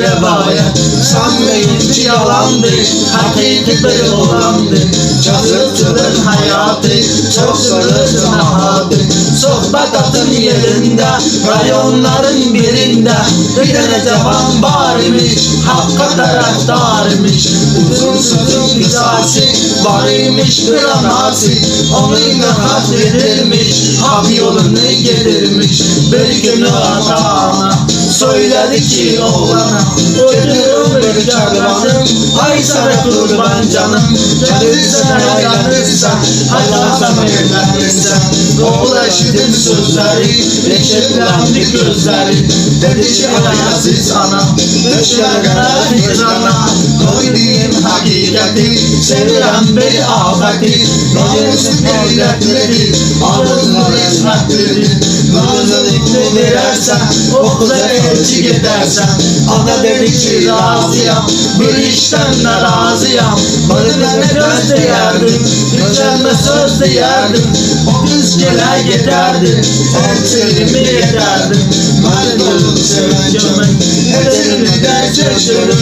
revayet. Sanmayın ki yalandı, hakiki bir olandı. Yazıcının hayatı, çok sırrı nahatı. Sohbet atın yerinde, rayonların birinde. Bir tane cavan varmış, hakka taraftarmış. Uzun sözün kısası, varmış bir anası. Onunla hak verilmiş, hak yolunu getirmiş. Bir günü atağına söyledi ki oğlana, götürün bir kervanım, ay sana kurban canım. Gelirsen aylanırsan, hayatım evlenirsen. Oğul eşitin sözleri, eşitlendi gözleri. Dedi ki ayaksız ana, düşlerine hicrana. Koyduğum hakikati, sevilen bir afeti. Namusun milletleri, ağzına hizmetleri. Nazılıklı verersen, o kıza elçi gidersen. Ana dedi ki razıyam, bir işten de razıyam. Barınına göz değerdim, güzelme söz değerdim. O kız gele giderdi, elçiliğimi yeterdim. Ben dolu sevencimin, eterimi de çeşirim.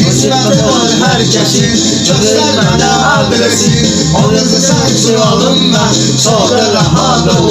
İsmet'e var herkesin, göstermene adresin. O kızı sensin oğlum ben, soğukta rahat ol.